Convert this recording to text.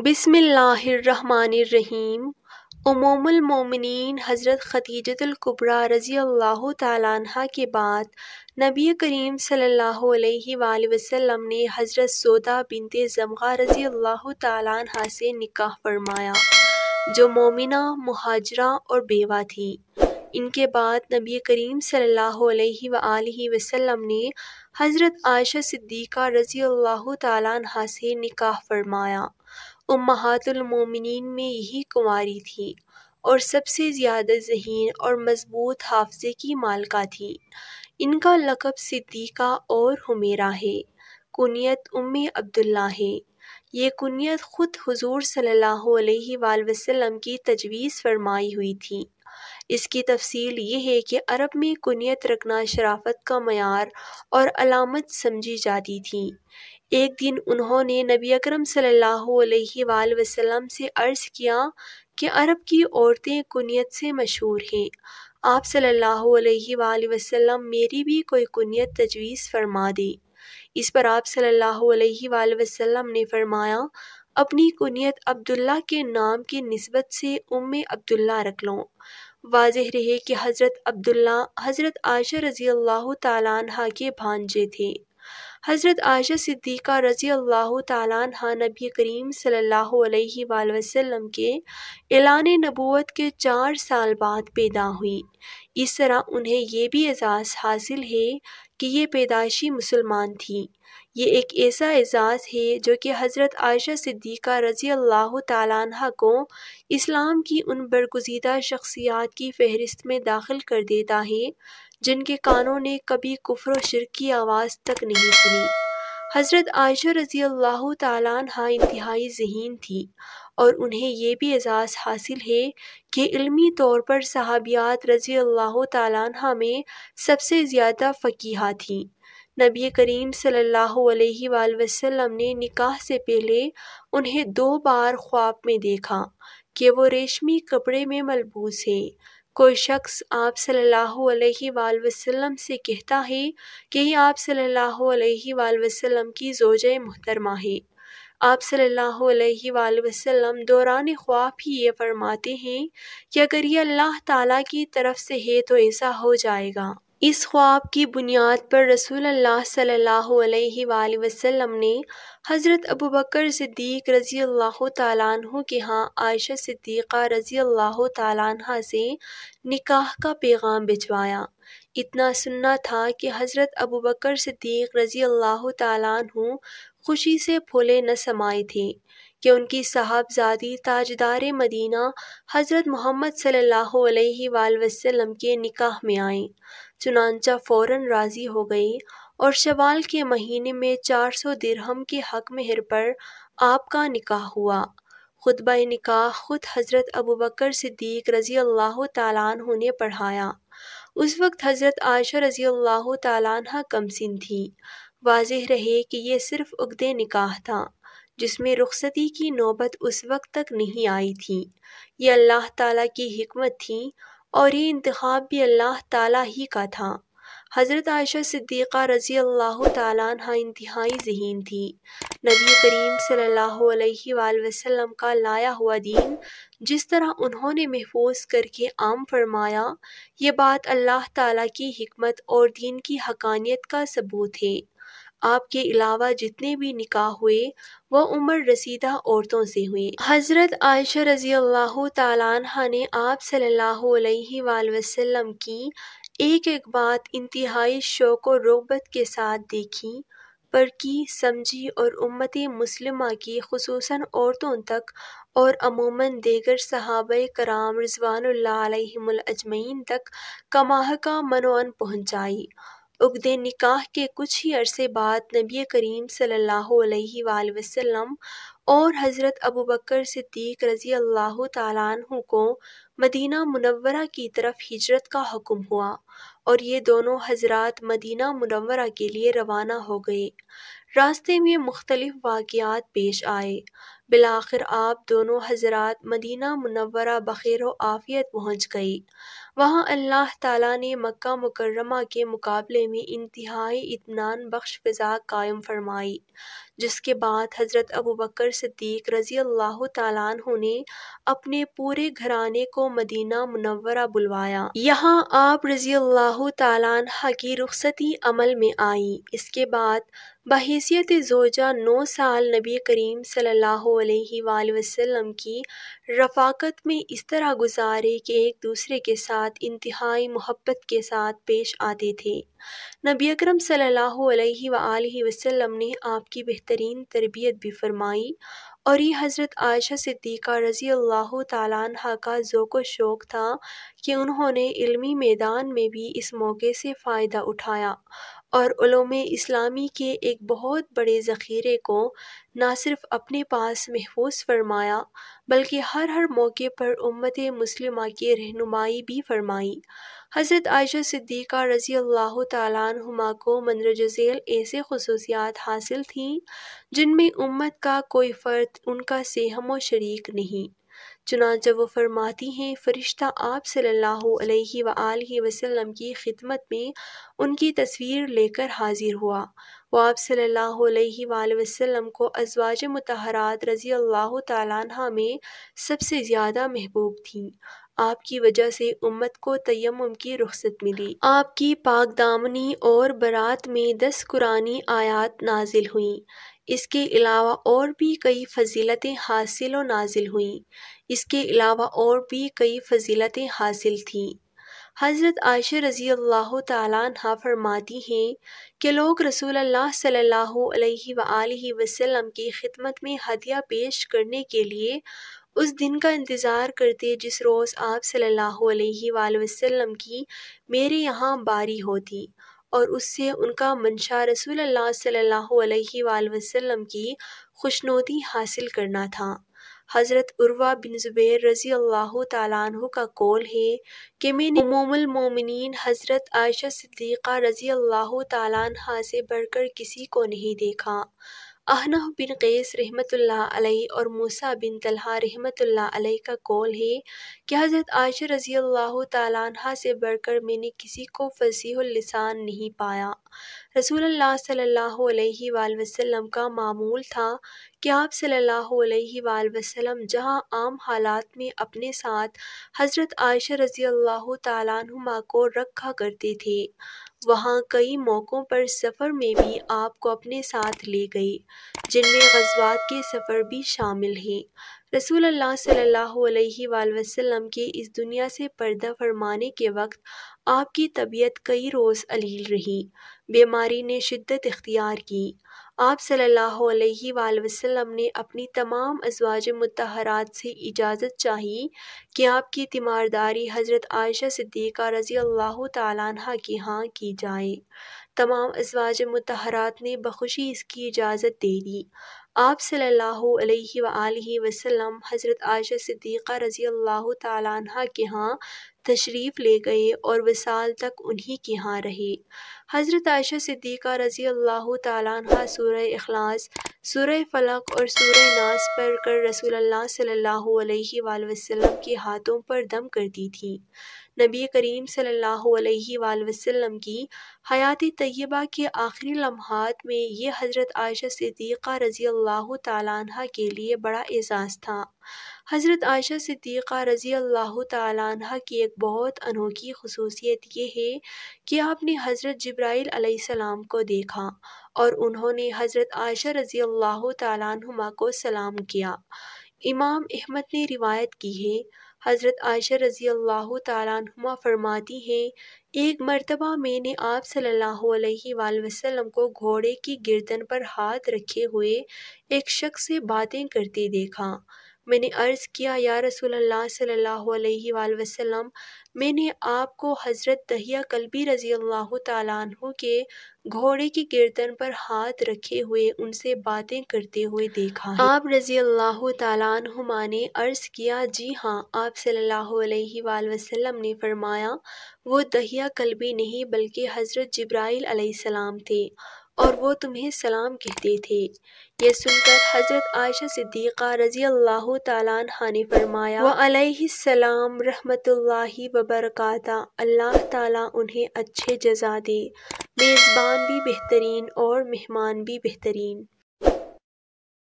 بسم اللہ الرحمن الرحیم۔ ام المومنین حضرت خدیجۃ الکبریٰ رضی اللہ تعالیٰ عنہا کے بعد نبی کریم صلی اللہ علیہ وآلہ وسلم نے حضرت سودا بنت زمعہ رضی اللہ تعالیٰ عنہا سے نکاح فرمایا، جو مومنہ، مہاجرہ اور بیوہ تھی۔ ان کے بعد نبی کریم صلی اللہ علیہ وآلہ وسلم نے حضرت عائشہ صدیقہ رضی اللہ تعالیٰ عنہا سے نکاح فرمایا۔ امہات المومنین میں یہی کنواری تھی اور سب سے زیادہ ذہین اور مضبوط حافظے کی مالکہ تھی۔ ان کا لقب صدیقہ اور حمیرہ ہے۔ کنیت ام عبداللہ ہے۔ یہ کنیت خود حضور صلی اللہ علیہ وآلہ وسلم کی تجویز فرمائی ہوئی تھی۔ اس کی تفصیل یہ ہے کہ عرب میں کنیت رکھنا شرافت کا معیار اور علامت سمجھی جاتی تھی۔ ایک دن انہوں نے نبی اکرم صلی اللہ علیہ وآلہ وسلم سے عرض کیا کہ عرب کی عورتیں کنیت سے مشہور ہیں، آپ صلی اللہ علیہ وآلہ وسلم میری بھی کوئی کنیت تجویز فرما دیں۔ اس پر آپ صلی اللہ علیہ وآلہ وسلم نے فرمایا، اپنی کنیت عبداللہ کے نام کی نسبت سے ام عبداللہ رکھ لو۔ واضح رہے کہ حضرت عبداللہ حضرت عائشہ رضی اللہ تعالیٰ عنہا کے بھانجے تھے۔ حضرت عائشہ صدیقہ رضی اللہ تعالیٰ عنہا نبی کریم صلی اللہ علیہ وآلہ وسلم کے اعلان نبوت کے 4 سال بعد پیدا ہوئی۔ اس طرح انہیں یہ بھی اعزاز حاصل ہے کہ یہ پیدائشی مسلمان تھی۔ یہ ایک ایسا اعزاز ہے جو کہ حضرت عائشہ صدیقہ رضی اللہ تعالیٰ عنہا کو اسلام کی ان برگزیدہ شخصیات کی فہرست میں داخل کر دیتا ہے جن کے کانوں نے کبھی کفر و شرک کی آواز تک نہیں سنی۔ حضرت عائشہ رضی اللہ تعالیٰ عنہا انتہائی ذہین تھی اور انہیں یہ بھی اعزاز حاصل ہے کہ علمی طور پر صحابیات رضی اللہ تعالیٰ عنہا میں سب سے زیادہ فقیہہ تھیں۔ نبی کریم صلی اللہ علیہ وآلہ وسلم نے نکاح سے پہلے انہیں 2 بار خواب میں دیکھا کہ وہ ریشمی کپڑے میں ملبوس ہیں۔ کوئی شخص آپ صلی اللہ علیہ وآلہ وسلم سے کہتا ہے کہ یہ آپ صلی اللہ علیہ وآلہ وسلم کی زوجہ محترمہ ہے۔ آپ صلی اللہ علیہ وآلہ وسلم دوران خواب ہی یہ فرماتے ہیں کہ اگر یہ اللہ تعالیٰ کی طرف سے ہے تو ایسا ہو جائے گا۔ اس خواب کی بنیاد پر رسول اللہ صلی اللہ علیہ وآلہ وسلم نے حضرت ابوبکر صدیق رضی اللہ تعالیٰ عنہ کے ہاں عائشہ صدیقہ رضی اللہ تعالیٰ عنہا سے نکاح کا پیغام بھجوایا۔ اتنا سننا تھا کہ حضرت ابوبکر صدیق رضی اللہ تعالیٰ عنہ خوشی سے پھولے نہ سمائے تھے کہ ان کی صاحبزادی تاجدار مدینہ حضرت محمد صلی اللہ علیہ وآلہ وسلم کے نکاح میں آئیں۔ چنانچہ فوراً راضی ہو گئی اور شوال کے مہینے میں 400 درہم کے حق مہر پر آپ کا نکاح ہوا۔ خطبہ نکاح خود حضرت ابوبکر صدیق رضی اللہ تعالیٰ عنہ نے پڑھایا۔ اس وقت حضرت عائشہ رضی اللہ تعالیٰ عنہ کم سن تھی۔ واضح رہے کہ یہ صرف عقد نکاح تھا جس میں رخصتی کی نوبت اس وقت تک نہیں آئی تھی۔ یہ اللہ تعالیٰ کی حکمت تھی اور یہ انتخاب بھی اللہ تعالیٰ ہی کا تھا۔ حضرت عائشہ صدیقہ رضی اللہ تعالیٰ عنہ انتہائی ذہین تھی۔ نبی کریم صلی اللہ علیہ وآلہ وسلم کا لایا ہوا دین جس طرح انہوں نے محفوظ کر کے عام فرمایا، یہ بات اللہ تعالیٰ کی حکمت اور دین کی حقانیت کا ثبوت ہے۔ آپ کے علاوہ جتنے بھی نکاح ہوئے وہ عمر رسیدہ عورتوں سے ہوئے۔ حضرت عائشہ رضی اللہ تعالیٰ عنہا نے آپ صلی اللہ علیہ وآلہ وسلم کی ایک ایک بات انتہائی شوق و رغبت کے ساتھ دیکھی، پرکھی، سمجھی اور امت مسلمہ کی خصوصاً عورتوں تک اور عموماً دیگر صحابہ کرام رضوان اللہ علیہم اجمعین تک کماحقہ منوعاً پہنچائی۔ عقد نکاح کے کچھ ہی عرصے بعد نبی کریم صلی اللہ علیہ وآلہ وسلم اور حضرت ابوبکر صدیق رضی اللہ تعالیٰ عنہ کو مدینہ منورہ کی طرف ہجرت کا حکم ہوا اور یہ دونوں حضرات مدینہ منورہ کے لیے روانہ ہو گئے۔ راستے میں مختلف واقعات پیش آئے۔ بالآخر آپ دونوں حضرات مدینہ منورہ بخیر و عافیت پہنچ گئے۔ وہاں اللہ تعالیٰ نے مکہ مکرمہ کے مقابلے میں انتہائی اطمینان بخش فضا قائم فرمائی، جس کے بعد حضرت ابوبکر صدیق رضی اللہ تعالیٰ عنہ نے اپنے پورے گھرانے کو مدینہ منورہ بلوایا۔ یہاں آپ رضی اللہ تعالیٰ عنہ کی رخصتی عمل میں آئی۔ اس کے بعد بحیثیت زوجہ 9 سال نبی کریم صلی اللہ علیہ وآلہ وسلم کی رفاقت میں اس طرح گزارے کہ ایک دوسرے کے ساتھ انتہائی محبت کے ساتھ پیش آتے تھے۔ نبی اکرم صلی اللہ علیہ وآلہ وسلم نے آپ کی بہترین تربیت بھی فرمائی، اور یہ حضرت عائشہ صدیقہ رضی اللہ تعالیٰ عنہ کا ذوق و شوق تھا کہ انہوں نے علمی میدان میں بھی اس موقع سے فائدہ اٹھایا اور علوم اسلامی کے ایک بہت بڑے ذخیرے کو نہ صرف اپنے پاس محفوظ فرمایا بلکہ ہر موقع پر امت مسلمہ کی رہنمائی بھی فرمائی۔ حضرت عائشہ صدیقہ رضی اللہ تعالیٰ عنہما کو مندرجہ ذیل ایسے خصوصیات حاصل تھیں جن میں امت کا کوئی فرد ان کا سہم و شریک نہیں۔ چنانچہ وہ فرماتی ہیں، فرشتہ آپ صلی اللہ علیہ وآلہ وسلم کی خدمت میں ان کی تصویر لے کر حاضر ہوا۔ وہ آپ صلی اللہ علیہ وآلہ وسلم کو ازواج مطہرات رضی اللہ تعالیٰ عنہ میں سب سے زیادہ محبوب تھیں۔ آپ کی وجہ سے امت کو تیمم کی رخصت ملی۔ آپ کی پاک دامنی اور برات میں 10 قرآنی آیات نازل ہوئیں۔ اس کے علاوہ اور بھی کئی فضیلتیں حاصل و نازل ہوئیں۔ اس کے علاوہ اور بھی کئی فضیلتیں حاصل تھیں۔ حضرت عائشہ رضی اللہ تعالیٰ عنہ فرماتی ہیں کہ لوگ رسول اللہ صلی اللہ علیہ وآلہ وسلم کی خدمت میں ہدیہ پیش کرنے کے لیے اس دن کا انتظار کرتے جس روز آپ صلی اللہ علیہ وآلہ وسلم کی میرے یہاں باری ہوتی، اور اس سے ان کا منشا رسول اللہ صلی اللہ علیہ وآلہ وسلم کی خوشنودی حاصل کرنا تھا۔ حضرت عروہ بن زبیر رضی اللہ تعالیٰ عنہ کا قول ہے کہ میں نے ام المومنین حضرت عائشہ صدیقہ رضی اللہ تعالیٰ عنہ سے بڑھ کر کسی کو نہیں دیکھا۔ احنف بن قیس رحمۃ اللہ علیہ اور موسیٰ بن طلحہ رحمۃ اللہ علیہ کا قول ہے کہ حضرت عائشہ رضی اللہ تعالیٰ عنہ سے بڑھ کر میں نے کسی کو فصیح اللسان نہیں پایا۔ رسول اللہ صلی اللہ علیہ وآلہ وسلم کا معمول تھا کہ آپ صلی اللہ علیہ وآلہ وسلم جہاں عام حالات میں اپنے ساتھ حضرت عائشہ رضی اللہ تعالیٰ عنہما کو رکھا کرتے تھے، وہاں کئی موقعوں پر سفر میں بھی آپ کو اپنے ساتھ لے گئے، جن میں غزوات کے سفر بھی شامل ہیں۔ رسول اللہ صلی اللہ علیہ وآلہ وسلم کے اس دنیا سے پردہ فرمانے کے وقت آپ کی طبیعت کئی روز علیل رہی، بیماری نے شدت اختیار کی۔ آپ صلی اللہ علیہ وآلہ وسلم نے اپنی تمام ازواج مطہرات سے اجازت چاہی کہ آپ کی تیمارداری حضرت عائشہ صدیقہ رضی اللہ تعالیٰ عنہ کے ہاں کی جائے۔ تمام ازواج مطہرات نے بخوشی اس کی اجازت دے دی۔ آپ صلی اللہ علیہ وآلہ وسلم حضرت عائشہ صدیقہ رضی اللہ تعالیٰ عنہ کے ہاں تشریف لے گئے اور وصال تک انہی کے ہاں رہے۔ حضرت عائشہ صدیقہ رضی اللہ تعالیٰ عنہ سورہ اخلاص، سورہ فلق اور سورہ ناس پڑھ کر رسول اللہ صلی اللہ علیہ وآلہ وسلم کے ہاتھوں پر دم کرتی تھیں۔ نبی کریم صلی اللہ علیہ وآلہ وسلم کی حیات طیبہ کے آخری لمحات میں یہ حضرت عائشہ صدیقہ رضی اللہ تعالیٰ عنہ کے لیے بڑا اعزاز تھا۔ حضرت عائشہ صدیقہ رضی اللہ تعالیٰ عنہ کی ایک بہت انوکھی خصوصیت یہ ہے کہ آپ نے حضرت جبرائیل علیہ السلام کو دیکھا اور انہوں نے حضرت عائشہ رضی اللہ تعالیٰ عنہما کو سلام کیا۔ امام احمد نے روایت کی ہے، حضرت عائشہ رضی اللہ تعالیٰ عنہما فرماتی ہیں، ایک مرتبہ میں نے آپ صلی اللہ علیہ وآلہ وسلم کو گھوڑے کی گردن پر ہاتھ رکھے ہوئے ایک شخص سے باتیں کرتے دیکھا۔ میں نے عرض کیا، یا رسول اللہ صلی اللہ علیہ وآلہ وسلم، میں نے آپ کو حضرت دحیہ کلبی رضی اللہ تعالیٰ عنہ کے گھوڑے کی گردن پر ہاتھ رکھے ہوئے ان سے باتیں کرتے ہوئے دیکھا ہے۔ آپ رضی اللہ تعالیٰ عنہما نے عرض کیا، جی ہاں۔ آپ صلی اللہ علیہ وآلہ وسلم نے فرمایا، وہ دحیہ کلبی نہیں بلکہ حضرت جبرائیل علیہ السلام تھے، اور وہ تمہیں سلام کہتے تھے۔ یہ سن کر حضرت عائشہ صدیقہ رضی اللہ تعالیٰ عنہا نے فرمایا وعلیہ السلام رحمۃ اللہ وبرکاتہ، اللہ تعالیٰ انہیں اچھے جزا دے، میزبان بھی بہترین اور مہمان بھی بہترین۔